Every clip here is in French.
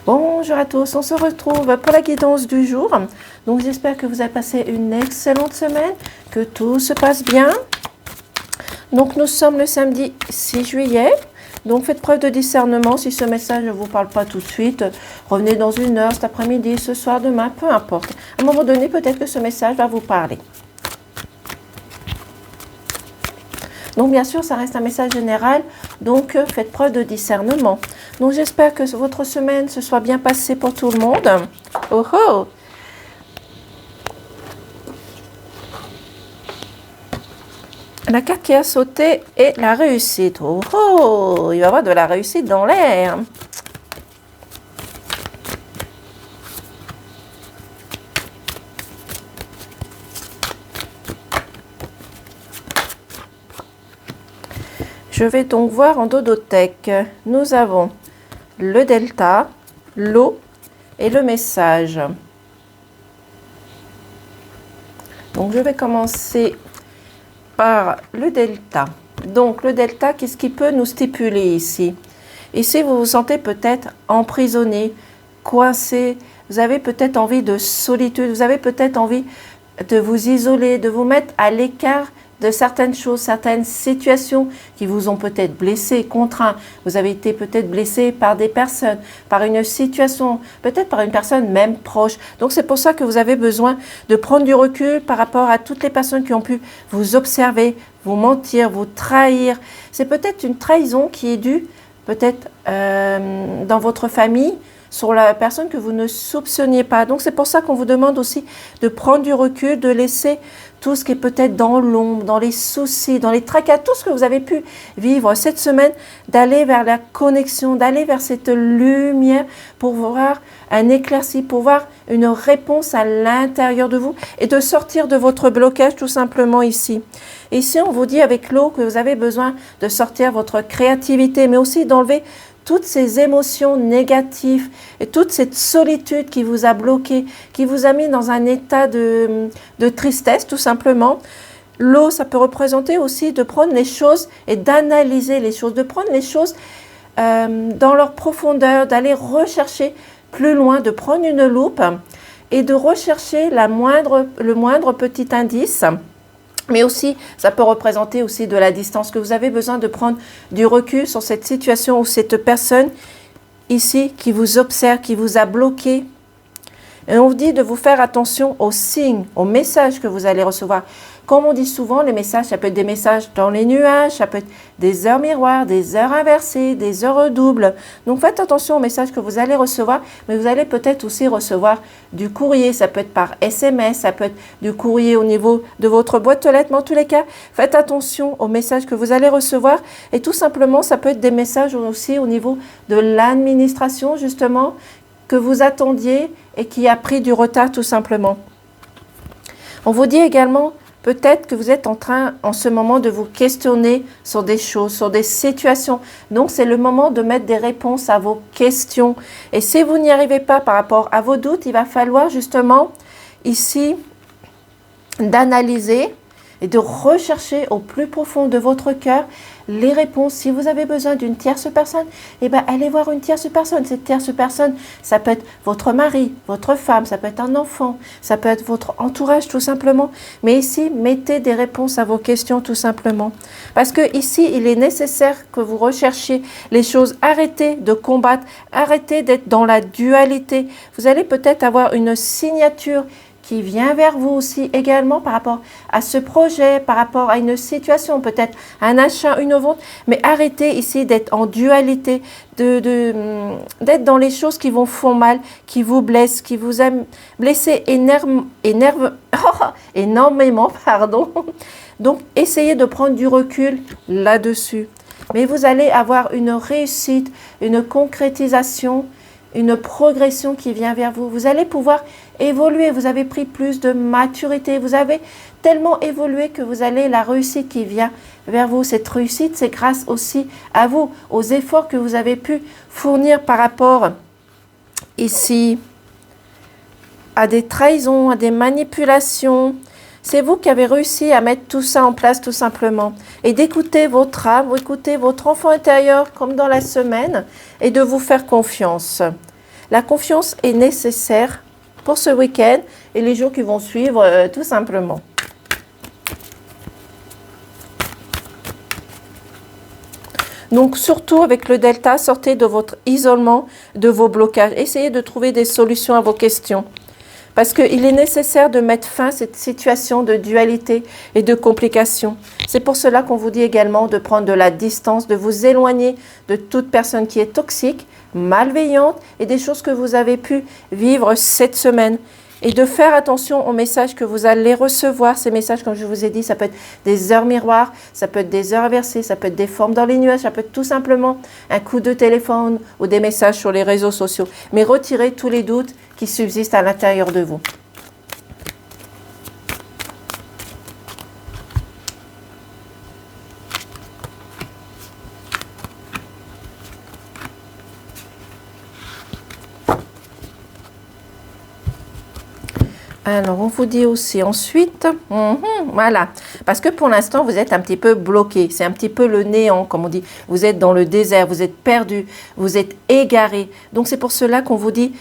Bonjour à tous, on se retrouve pour la guidance du jour. Donc j'espère que vous avez passé une excellente semaine, que tout se passe bien. Donc nous sommes le samedi 6 juillet. Donc faites preuve de discernement. Si ce message ne vous parle pas tout de suite, revenez dans une heure, cet après-midi, ce soir, demain, peu importe. À un moment donné, peut-être que ce message va vous parler. Donc bien sûr, ça reste un message général, donc faites preuve de discernement. Donc j'espère que votre semaine se soit bien passée pour tout le monde. Oh oh! La carte qui a sauté est la réussite. Oh oh! Il va y avoir de la réussite dans l'air. Je vais donc voir en dodothèque. Nous avons le delta, l'eau et le message. Donc je vais commencer par le delta. Donc le delta, qu'est-ce qui peut nous stipuler ici? Ici, vous vous sentez peut-être emprisonné, coincé. Vous avez peut-être envie de solitude. Vous avez peut-être envie de vous isoler, de vous mettre à l'écart de certaines choses, certaines situations qui vous ont peut-être blessé, contraint. Vous avez été peut-être blessé par des personnes, par une situation, peut-être par une personne même proche. Donc c'est pour ça que vous avez besoin de prendre du recul par rapport à toutes les personnes qui ont pu vous observer, vous mentir, vous trahir. C'est peut-être une trahison qui est due peut-être dans votre famille, sur la personne que vous ne soupçonniez pas. Donc c'est pour ça qu'on vous demande aussi de prendre du recul, de laisser tout ce qui est peut-être dans l'ombre, dans les soucis, dans les tracas, tout ce que vous avez pu vivre cette semaine, d'aller vers la connexion, d'aller vers cette lumière pour voir un éclairci, pour voir une réponse à l'intérieur de vous et de sortir de votre blocage tout simplement ici. Ici, on vous dit avec l'eau que vous avez besoin de sortir votre créativité, mais aussi d'enlever toutes ces émotions négatives et toute cette solitude qui vous a bloqué, qui vous a mis dans un état de tristesse tout simplement. L'eau, ça peut représenter aussi de prendre les choses et d'analyser les choses, de prendre les choses dans leur profondeur, d'aller rechercher plus loin, de prendre une loupe et de rechercher le moindre petit indice. Mais aussi, ça peut représenter aussi de la distance, que vous avez besoin de prendre du recul sur cette situation ou cette personne ici qui vous observe, qui vous a bloqué. Et on vous dit de vous faire attention aux signes, aux messages que vous allez recevoir. Comme on dit souvent, les messages, ça peut être des messages dans les nuages, ça peut être des heures miroirs, des heures inversées, des heures doubles. Donc faites attention aux messages que vous allez recevoir, mais vous allez peut-être aussi recevoir du courrier. Ça peut être par SMS, ça peut être du courrier au niveau de votre boîte aux lettres. Mais en tous les cas, faites attention aux messages que vous allez recevoir. Et tout simplement, ça peut être des messages aussi au niveau de l'administration, justement, que vous attendiez et qui a pris du retard tout simplement. On vous dit également peut-être que vous êtes en train en ce moment de vous questionner sur des choses, sur des situations. Donc c'est le moment de mettre des réponses à vos questions. Et si vous n'y arrivez pas par rapport à vos doutes, il va falloir justement ici d'analyser et de rechercher au plus profond de votre cœur les réponses. Si vous avez besoin d'une tierce personne, eh bien, allez voir une tierce personne. Cette tierce personne, ça peut être votre mari, votre femme, ça peut être un enfant, ça peut être votre entourage tout simplement. Mais ici, mettez des réponses à vos questions tout simplement. Parce que ici, il est nécessaire que vous recherchiez les choses. Arrêtez de combattre, arrêtez d'être dans la dualité. Vous allez peut-être avoir une signature qui vient vers vous aussi également par rapport à ce projet, par rapport à une situation, peut-être un achat, une vente, mais arrêtez ici d'être en dualité, d'être dans les choses qui vous font mal, qui vous blessent, qui vous aiment blesser énormément, pardon. Donc, essayez de prendre du recul là-dessus. Mais vous allez avoir une réussite, une concrétisation, une progression qui vient vers vous. Vous allez pouvoir évoluer. Vous avez pris plus de maturité. Vous avez tellement évolué que vous allez la réussite qui vient vers vous. Cette réussite, c'est grâce aussi à vous, aux efforts que vous avez pu fournir par rapport ici à des trahisons, à des manipulations. C'est vous qui avez réussi à mettre tout ça en place tout simplement. Et d'écouter votre âme, d'écouter votre enfant intérieur comme dans la semaine et de vous faire confiance. La confiance est nécessaire pour ce week-end et les jours qui vont suivre, tout simplement. Donc surtout avec le delta, sortez de votre isolement, de vos blocages. Essayez de trouver des solutions à vos questions. Parce qu'il est nécessaire de mettre fin à cette situation de dualité et de complications. C'est pour cela qu'on vous dit également de prendre de la distance, de vous éloigner de toute personne qui est toxique, malveillante et des choses que vous avez pu vivre cette semaine. Et de faire attention aux messages que vous allez recevoir. Ces messages, comme je vous ai dit, ça peut être des heures miroirs, ça peut être des heures inversées, ça peut être des formes dans les nuages, ça peut être tout simplement un coup de téléphone ou des messages sur les réseaux sociaux. Mais retirez tous les doutes qui subsistent à l'intérieur de vous. Alors, on vous dit aussi ensuite, voilà, parce que pour l'instant, vous êtes un petit peu bloqué, c'est un petit peu le néant, comme on dit, vous êtes dans le désert, vous êtes perdu, vous êtes égaré. Donc, c'est pour cela qu'on vous dit,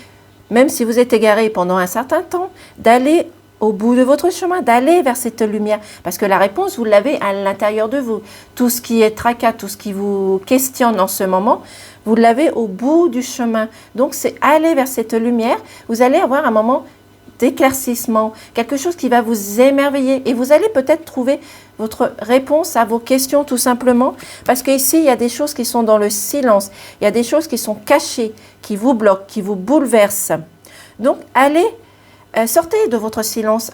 même si vous êtes égaré pendant un certain temps, d'aller au bout de votre chemin, d'aller vers cette lumière, parce que la réponse, vous l'avez à l'intérieur de vous. Tout ce qui est tracas, tout ce qui vous questionne en ce moment, vous l'avez au bout du chemin. Donc, c'est aller vers cette lumière, vous allez avoir un moment d'éclaircissement, quelque chose qui va vous émerveiller et vous allez peut-être trouver votre réponse à vos questions tout simplement parce qu'ici il y a des choses qui sont dans le silence, il y a des choses qui sont cachées, qui vous bloquent, qui vous bouleversent. Donc allez, sortez de votre silence,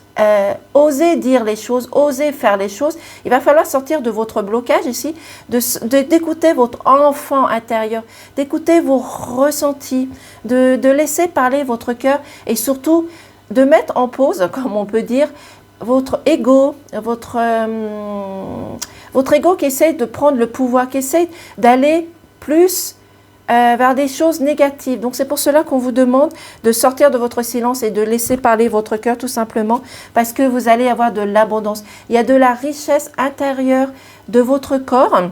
osez dire les choses, osez faire les choses. Il va falloir sortir de votre blocage ici, d'écouter votre enfant intérieur, d'écouter vos ressentis, de laisser parler votre cœur et surtout de mettre en pause, comme on peut dire, votre ego, votre ego qui essaie de prendre le pouvoir, qui essaie d'aller plus vers des choses négatives. Donc c'est pour cela qu'on vous demande de sortir de votre silence et de laisser parler votre cœur tout simplement, parce que vous allez avoir de l'abondance. Il y a de la richesse intérieure de votre corps.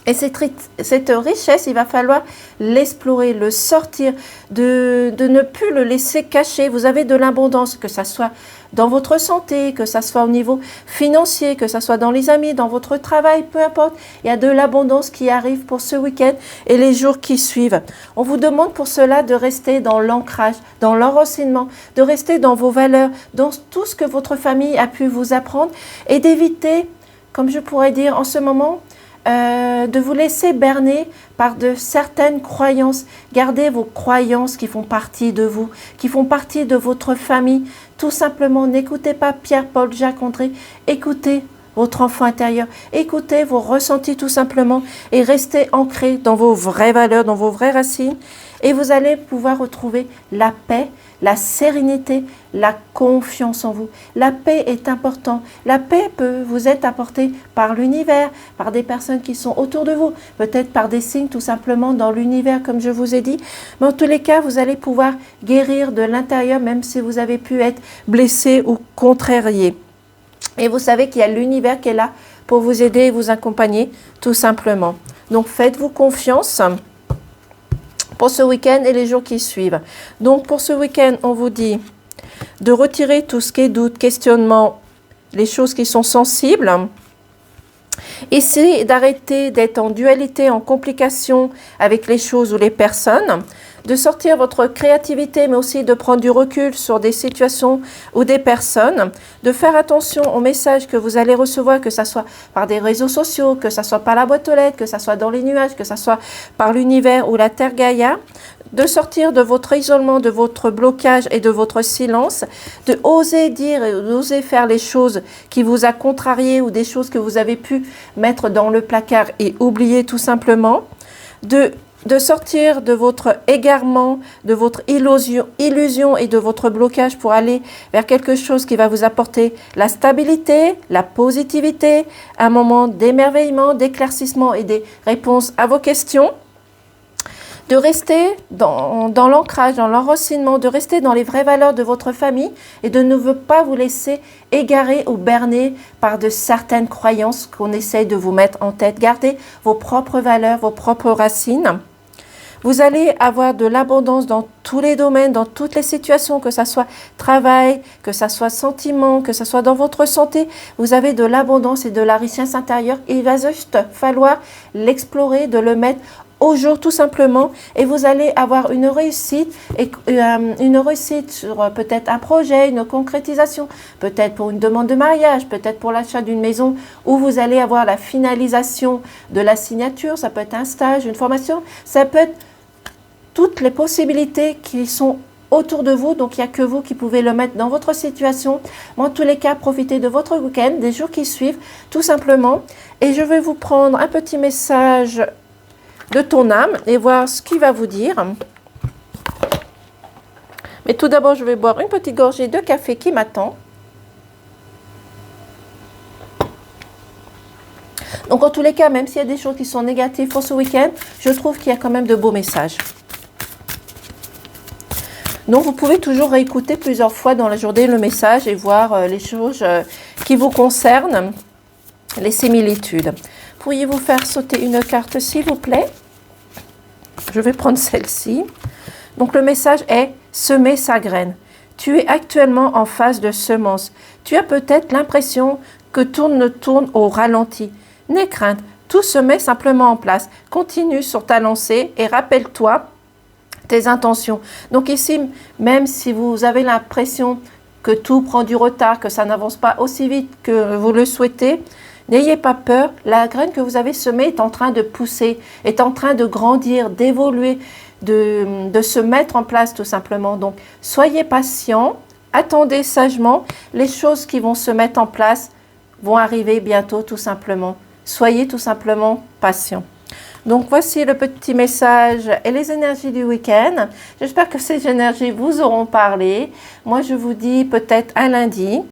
Et cette richesse, il va falloir l'explorer, le sortir, de ne plus le laisser cacher. Vous avez de l'abondance, que ça soit dans votre santé, que ça soit au niveau financier, que ça soit dans les amis, dans votre travail, peu importe. Il y a de l'abondance qui arrive pour ce week-end et les jours qui suivent. On vous demande pour cela de rester dans l'ancrage, dans l'enracinement, de rester dans vos valeurs, dans tout ce que votre famille a pu vous apprendre et d'éviter, comme je pourrais dire en ce moment, de vous laisser berner par de certaines croyances. Gardez vos croyances qui font partie de vous, qui font partie de votre famille. Tout simplement, n'écoutez pas Pierre, Paul, Jacques, André. Écoutez votre enfant intérieur. Écoutez vos ressentis tout simplement et restez ancrés dans vos vraies valeurs, dans vos vraies racines. Et vous allez pouvoir retrouver la paix, la sérénité, la confiance en vous. La paix est importante. La paix peut vous être apportée par l'univers, par des personnes qui sont autour de vous, peut-être par des signes tout simplement dans l'univers comme je vous ai dit. Mais en tous les cas, vous allez pouvoir guérir de l'intérieur même si vous avez pu être blessé ou contrarié. Et vous savez qu'il y a l'univers qui est là pour vous aider et vous accompagner tout simplement. Donc faites-vous confiance pour ce week-end et les jours qui suivent. Donc pour ce week-end, on vous dit de retirer tout ce qui est doute, questionnement, les choses qui sont sensibles. Essayez d'arrêter d'être en dualité, en complication avec les choses ou les personnes. De sortir votre créativité, mais aussi de prendre du recul sur des situations ou des personnes. De faire attention aux messages que vous allez recevoir, que ce soit par des réseaux sociaux, que ce soit par la boîte aux lettres, que ce soit dans les nuages, que ce soit par l'univers ou la Terre Gaïa. De sortir de votre isolement, de votre blocage et de votre silence. De oser dire et d'oser faire les choses qui vous a contrarié ou des choses que vous avez pu mettre dans le placard et oublier tout simplement. De sortir de votre égarement, de votre illusion et de votre blocage pour aller vers quelque chose qui va vous apporter la stabilité, la positivité, un moment d'émerveillement, d'éclaircissement et des réponses à vos questions. De rester dans l'ancrage, dans l'enracinement, de rester dans les vraies valeurs de votre famille et de ne pas vous laisser égarer ou berner par de certaines croyances qu'on essaye de vous mettre en tête. Gardez vos propres valeurs, vos propres racines. Vous allez avoir de l'abondance dans tous les domaines, dans toutes les situations, que ce soit travail, que ce soit sentiment, que ce soit dans votre santé. Vous avez de l'abondance et de la richesse intérieure. Il va juste falloir l'explorer, de le mettre au jour tout simplement, et vous allez avoir une réussite sur peut-être un projet, une concrétisation, peut-être pour une demande de mariage, peut-être pour l'achat d'une maison, où vous allez avoir la finalisation de la signature. Ça peut être un stage, une formation, ça peut être toutes les possibilités qui sont autour de vous, donc il n'y a que vous qui pouvez le mettre dans votre situation. Mais en tous les cas, profitez de votre week-end, des jours qui suivent, tout simplement. Et je vais vous prendre un petit message de ton âme et voir ce qu'il va vous dire. Mais tout d'abord, je vais boire une petite gorgée de café qui m'attend. Donc en tous les cas, même s'il y a des choses qui sont négatives pour ce week-end, je trouve qu'il y a quand même de beaux messages. Donc vous pouvez toujours réécouter plusieurs fois dans la journée le message et voir les choses qui vous concernent, les similitudes. Pourriez-vous faire sauter une carte s'il vous plaît? Je vais prendre celle-ci. Donc le message est « Semer sa graine ». Tu es actuellement en phase de semence. Tu as peut-être l'impression que tout ne tourne au ralenti. N'aie crainte, tout se met simplement en place. Continue sur ta lancée et rappelle-toi tes intentions. Donc ici, même si vous avez l'impression que tout prend du retard, que ça n'avance pas aussi vite que vous le souhaitez, n'ayez pas peur, la graine que vous avez semée est en train de pousser, est en train de grandir, d'évoluer, de se mettre en place tout simplement. Donc, soyez patient, attendez sagement, les choses qui vont se mettre en place vont arriver bientôt tout simplement. Soyez tout simplement patient. Donc, voici le petit message et les énergies du week-end. J'espère que ces énergies vous auront parlé. Moi, je vous dis peut-être à lundi.